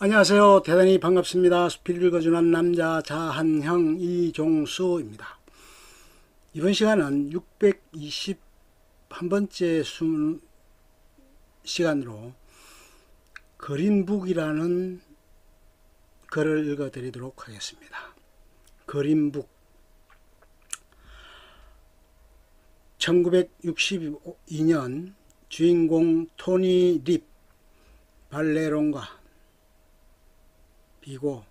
안녕하세요. 대단히 반갑습니다. 수필 읽어주는 남자 자한형 이종수입니다. 이번 시간은 621번째 시간으로 그린북이라는 글을 읽어드리도록 하겠습니다. 그린북. 1962년 주인공 토니 립 발레론가 비고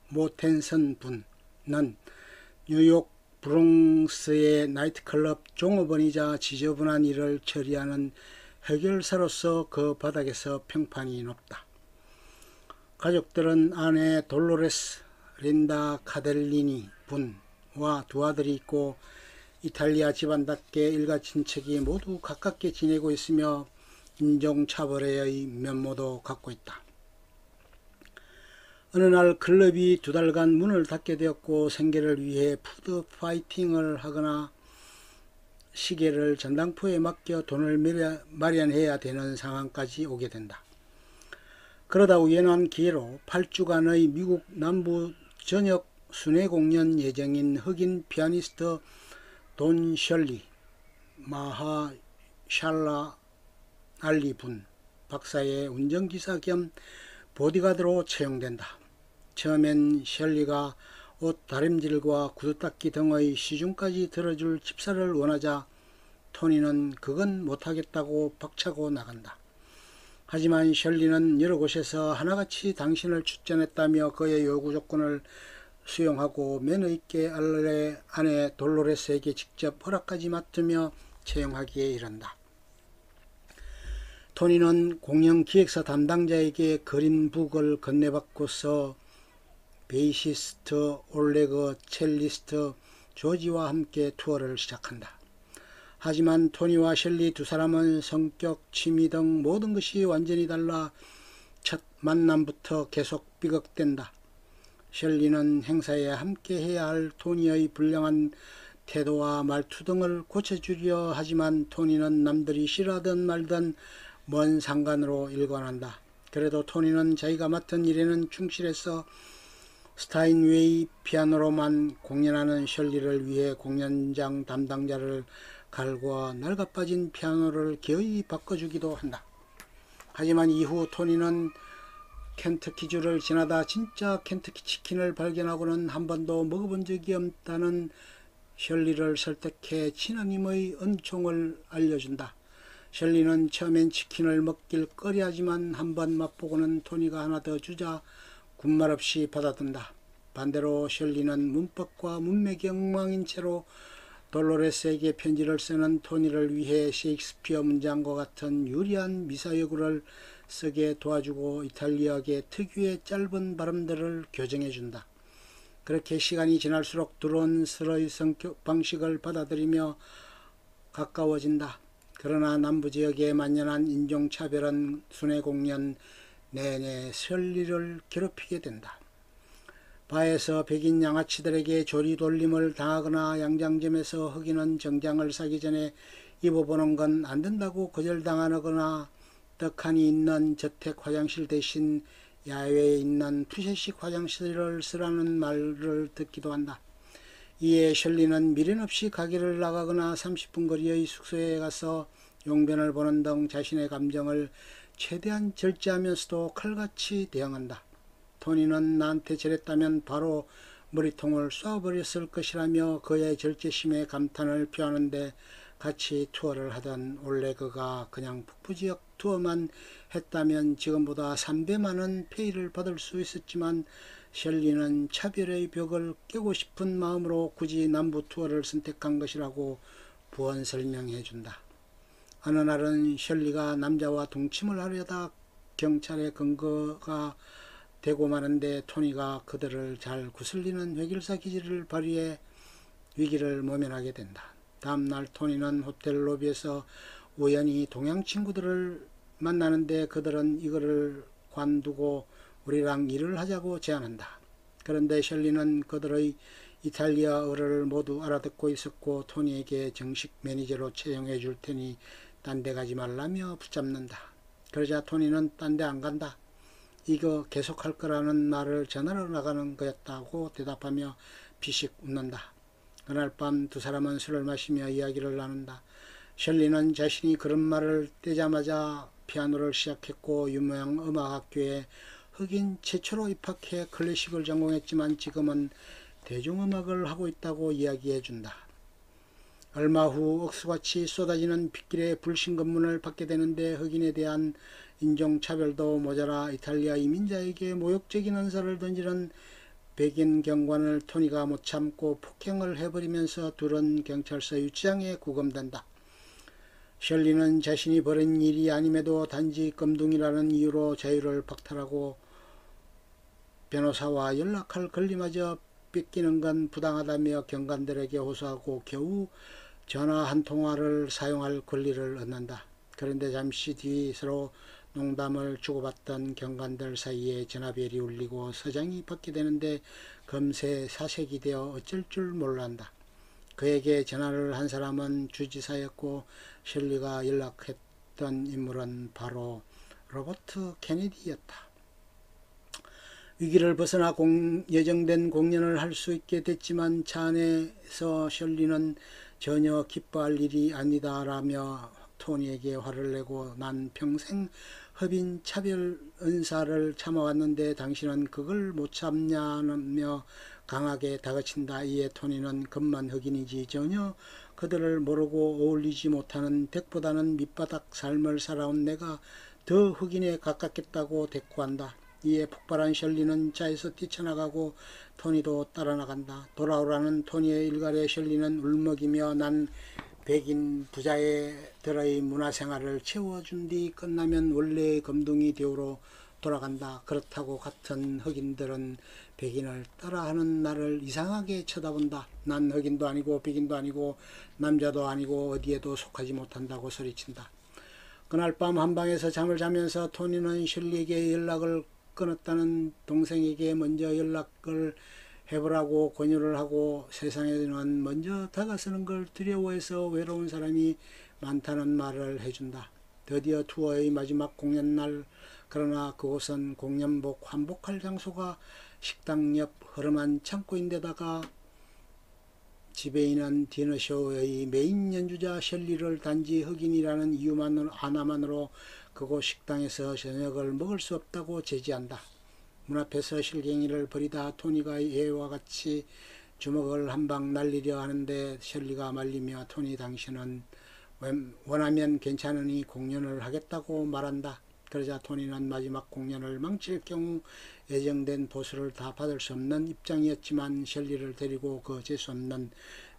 모텐선 분은 뉴욕 브롱스의 나이트클럽 종업원이자 지저분한 일을 처리하는 해결사로서 그 바닥에서 평판이 높다. 가족들은 아내 돌로레스 린다 카델리니 분과 두 아들이 있고 이탈리아 집안답게 일가 친척이 모두 가깝게 지내고 있으며 인종차별의 면모도 갖고 있다. 어느 날 클럽이 2달간 문을 닫게 되었고 생계를 위해 푸드 파이팅을 하거나 시계를 전당포에 맡겨 돈을 마련해야 되는 상황까지 오게 된다. 그러다 우연한 기회로 8주간의 미국 남부 전역 순회 공연 예정인 흑인 피아니스트 돈 셜리 마하샬라 알리 분 박사의 운전기사 겸 보디가드로 채용된다. 처음엔 셜리가 옷 다림질과 구두닦기 등의 시중까지 들어줄 집사를 원하자 토니는 그건 못하겠다고 박차고 나간다. 하지만 셜리는 여러 곳에서 하나같이 당신을 추천했다며 그의 요구 조건을 수용하고 매너 있게 아내 돌로레스에게 직접 허락까지 맡으며 채용하기에 이른다. 토니는 공연 기획사 담당자에게 그린북을 건네받고서 베이시스트 올레그, 첼리스트 조지와 함께 투어를 시작한다. 하지만 토니와 셜리 두 사람은 성격, 취미 등 모든 것이 완전히 달라 첫 만남부터 계속 삐걱댄다. 셜리는 행사에 함께 해야 할 토니의 불량한 태도와 말투 등을 고쳐주려 하지만 토니는 남들이 싫어하든 말든 뭔 상관으로 일관한다. 그래도 토니는 자기가 맡은 일에는 충실해서 스타인웨이 피아노로만 공연하는 셜리를 위해 공연장 담당자를 갈구어 낡아빠진 피아노를 기어이 바꿔주기도 한다. 하지만 이후 토니는 켄터키주를 지나다 진짜 켄터키 치킨을 발견하고는 한 번도 먹어본 적이 없다는 셜리를 설득해 진하님의 은총을 알려준다. 셜리는 처음엔 치킨을 먹길 꺼려하지만 한 번 맛보고는 토니가 하나 더 주자 군말 없이 받아든다. 반대로 셜리는 문법과 문맥이 엉망인 채로 돌로레스에게 편지를 쓰는 토니를 위해 셰익스피어 문장과 같은 유리한 미사여구를 쓰게 도와주고 이탈리아계 특유의 짧은 발음들을 교정해준다. 그렇게 시간이 지날수록 드론 스러의 성격 방식을 받아들이며 가까워진다. 그러나 남부지역에 만연한 인종차별은 순회 공연 내내 셜리를 괴롭히게 된다. 바에서 백인 양아치들에게 조리돌림을 당하거나 양장점에서 흑인은 정장을 사기 전에 입어보는 건 안 된다고 거절당하거나 떡하니 있는 저택 화장실 대신 야외에 있는 푸셋식 화장실을 쓰라는 말을 듣기도 한다. 이에 셜리는 미련 없이 가게를 나가거나 30분 거리의 숙소에 가서 용변을 보는 등 자신의 감정을 최대한 절제하면서도 칼같이 대응한다. 토니는 나한테 저랬다면 바로 머리통을 쏴버렸을 것이라며 그의 절제심에 감탄을 표하는데 같이 투어를 하던 올레그가 그냥 북부지역 투어만 했다면 지금보다 3배 많은 페이를 받을 수 있었지만 셜리는 차별의 벽을 깨고 싶은 마음으로 굳이 남부 투어를 선택한 것이라고 부언 설명해 준다. 어느 날은 셜리가 남자와 동침을 하려다 경찰에 근거가 되고 마는데 토니가 그들을 잘 구슬리는 획일사 기질을 발휘해 위기를 모면하게 된다. 다음날 토니는 호텔 로비에서 우연히 동양 친구들을 만나는데 그들은 이거를 관두고 우리랑 일을 하자고 제안한다. 그런데 셜리는 그들의 이탈리아어를 모두 알아듣고 있었고 토니에게 정식 매니저로 채용해 줄 테니 딴 데 가지 말라며 붙잡는다. 그러자 토니는 딴 데 안 간다. 이거 계속할 거라는 말을 전하러 나가는 거였다고 대답하며 피식 웃는다. 그날 밤 두 사람은 술을 마시며 이야기를 나눈다. 셜리는 자신이 그런 말을 떼자마자 피아노를 시작했고 유명 음악학교에 흑인 최초로 입학해 클래식을 전공했지만 지금은 대중음악을 하고 있다고 이야기해준다. 얼마 후 억수같이 쏟아지는 빗길에 불신검문을 받게 되는데 흑인에 대한 인종차별도 모자라 이탈리아 이민자에게 모욕적인 언사를 던지는 백인 경관을 토니가 못 참고 폭행을 해버리면서 둘은 경찰서 유치장에 구금된다. 셜리는 자신이 벌인 일이 아님에도 단지 껌둥이라는 이유로 자유를 박탈하고 변호사와 연락할 권리마저 뺏기는 건 부당하다며 경관들에게 호소하고 겨우 전화 한 통화를 사용할 권리를 얻는다. 그런데 잠시 뒤 서로 농담을 주고받던 경관들 사이에 전화벨이 울리고 서장이 받게 되는데 금세 사색이 되어 어쩔 줄 몰란다. 그에게 전화를 한 사람은 주지사였고 셜리가 연락했던 인물은 바로 로버트 케네디였다. 위기를 벗어나 예정된 공연을 할 수 있게 됐지만 차 안에서 셜리는 전혀 기뻐할 일이 아니다라며 토니에게 화를 내고 난 평생 흑인 차별 은사를 참아왔는데 당신은 그걸 못 참냐며 강하게 다그친다. 이에 토니는 겉만 흑인이지 전혀 그들을 모르고 어울리지 못하는 덱보다는 밑바닥 삶을 살아온 내가 더 흑인에 가깝겠다고 대꾸한다. 이에 폭발한 셜리는 차에서 뛰쳐나가고 토니도 따라 나간다. 돌아오라는 토니의 일갈에 셜리는 울먹이며 난 백인 부자애들의 문화생활을 채워준 뒤 끝나면 원래의 검둥이 대우로 돌아간다. 그렇다고 같은 흑인들은 백인을 따라하는 나를 이상하게 쳐다본다. 난 흑인도 아니고 백인도 아니고 남자도 아니고 어디에도 속하지 못한다고 소리친다. 그날 밤 한방에서 잠을 자면서 토니는 셜리에게 연락을 끊었다는 동생에게 먼저 연락을 해보라고 권유를 하고 세상에는 먼저 다가서는 걸 두려워해서 외로운 사람이 많다는 말을 해준다. 드디어 투어의 마지막 공연날, 그러나 그곳은 공연복 환복할 장소가 식당 옆 허름한 창고인데다가 지배인은 디너쇼의 메인 연주자 셜리를 단지 흑인이라는 이유만 하나만으로 그곳 식당에서 저녁을 먹을 수 없다고 제지한다. 문 앞에서 실갱이를 벌이다 토니가 예와 같이 주먹을 한 방 날리려 하는데 셜리가 말리며 토니 당신은 원하면 괜찮으니 공연을 하겠다고 말한다. 그러자 토니는 마지막 공연을 망칠 경우 예정된 보수를 다 받을 수 없는 입장이었지만 셜리를 데리고 그 재수없는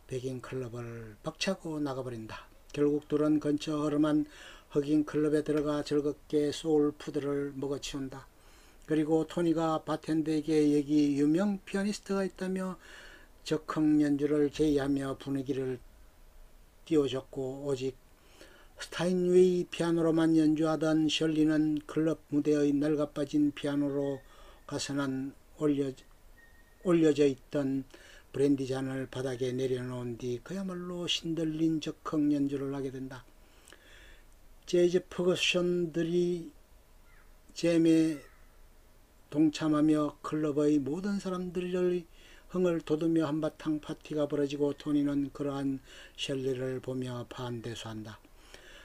백인 클럽을 벅차고 나가버린다. 결국 둘은 근처 허름한 흑인 클럽에 들어가 즐겁게 소울푸드를 먹어치운다. 그리고 토니가 바텐더에게 여기 유명 피아니스트가 있다며 적흥 연주를 제의하며 분위기를 띄워줬고 오직 스타인웨이 피아노로만 연주하던 셜리는 클럽 무대의 낡아빠진 피아노로 가서는 올려져 있던 브랜디 잔을 바닥에 내려놓은 뒤 그야말로 신들린 적흥 연주를 하게 된다. 재즈 퍼커션들이 잼에 동참하며 클럽의 모든 사람들의 흥을 돋우며 한바탕 파티가 벌어지고 토니는 그러한 셜리를 보며 반대수한다.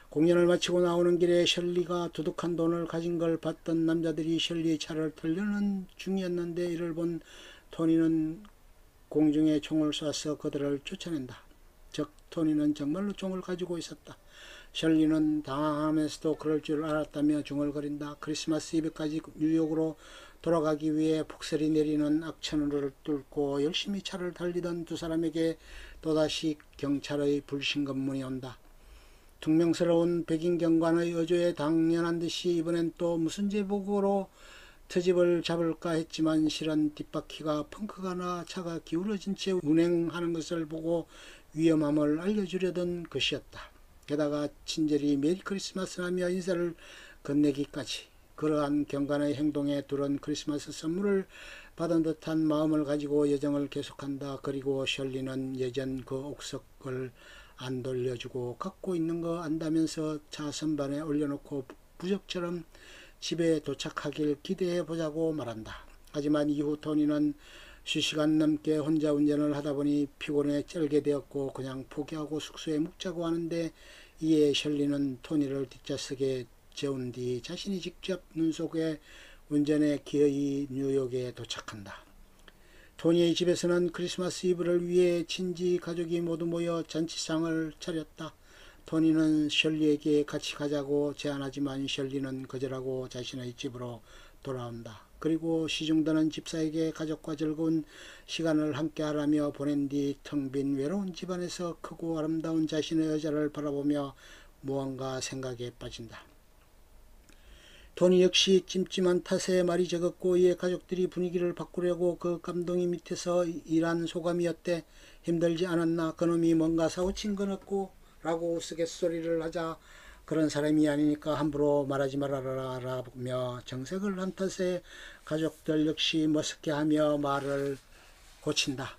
공연을 마치고 나오는 길에 셜리가 두둑한 돈을 가진 걸 봤던 남자들이 셜리의 차를 털려는 중이었는데 이를 본 토니는 공중에 총을 쏴서 그들을 쫓아낸다. 즉 토니는 정말로 총을 가지고 있었다. 셜리는 당황하면서도 그럴 줄 알았다며 중얼거린다. 크리스마스 이브까지 뉴욕으로 돌아가기 위해 폭설이 내리는 악천후를 뚫고 열심히 차를 달리던 두 사람에게 또다시 경찰의 불신검문이 온다. 퉁명스러운 백인 경관의 어조에 당연한 듯이 이번엔 또 무슨 제복으로 트집을 잡을까 했지만 실은 뒷바퀴가 펑크가 나 차가 기울어진 채 운행하는 것을 보고 위험함을 알려주려던 것이었다. 게다가 친절히 메리 크리스마스라며 인사를 건네기까지. 그러한 경관의 행동에 둘은 크리스마스 선물을 받은 듯한 마음을 가지고 여정을 계속한다. 그리고 셜리는 예전 그 옥석을 안 돌려주고 갖고 있는 거 안다면서 차 선반에 올려놓고 부적처럼 집에 도착하길 기대해 보자고 말한다. 하지만 이후 토니는 2시간 넘게 혼자 운전을 하다 보니 피곤해 쩔게 되었고 그냥 포기하고 숙소에 묵자고 하는데, 이에 셜리는 토니를 뒷좌석에 재운 뒤 자신이 직접 눈 속에 운전에 기어이 뉴욕에 도착한다. 토니의 집에서는 크리스마스 이브를 위해 친지 가족이 모두 모여 잔치상을 차렸다. 토니는 셜리에게 같이 가자고 제안하지만 셜리는 거절하고 자신의 집으로 돌아온다. 그리고 시중드는 집사에게 가족과 즐거운 시간을 함께하라며 보낸 뒤 텅 빈 외로운 집안에서 크고 아름다운 자신의 여자를 바라보며 무언가 생각에 빠진다. 토니 역시 찜찜한 탓에 말이 적었고, 이에 가족들이 분위기를 바꾸려고 그 감동이 밑에서 일한 소감이었대. 힘들지 않았나? 그놈이 뭔가 사고친 건 없고? 라고 우스갯소리를 하자 그런 사람이 아니니까 함부로 말하지 말아라 라며 정색을 한 탓에 가족들 역시 머쓱해하며 말을 고친다.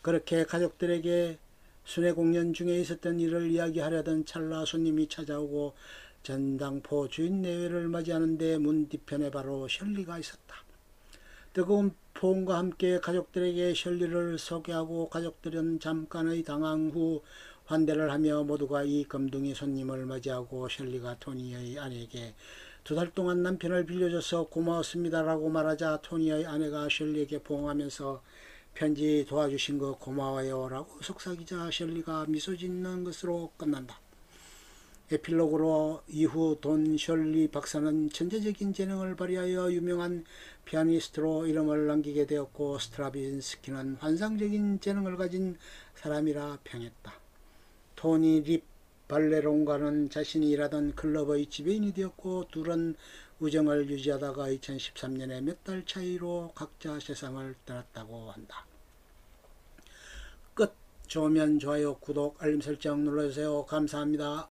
그렇게 가족들에게 순회 공연 중에 있었던 일을 이야기하려던 찰나 손님이 찾아오고 전당포 주인 내외를 맞이하는데 문 뒤편에 바로 셜리가 있었다. 뜨거운 포옹과 함께 가족들에게 셜리를 소개하고 가족들은 잠깐의 당황 후 환대를 하며 모두가 이 검둥이 손님을 맞이하고 셜리가 토니의 아내에게 2달 동안 남편을 빌려줘서 고마웠습니다라고 말하자 토니의 아내가 셜리에게 포옹하면서 편지 도와주신 거 고마워요 라고 속삭이자 셜리가 미소 짓는 것으로 끝난다. 에필로그로 이후 돈 셜리 박사는 천재적인 재능을 발휘하여 유명한 피아니스트로 이름을 남기게 되었고, 스트라빈스키는 환상적인 재능을 가진 사람이라 평했다. 토니 립 발레론과는 자신이 일하던 클럽의 지배인이 되었고, 둘은 우정을 유지하다가 2013년에 몇 달 차이로 각자 세상을 떠났다고 한다. 끝. 좋으면 좋아요, 구독, 알림 설정 눌러주세요. 감사합니다.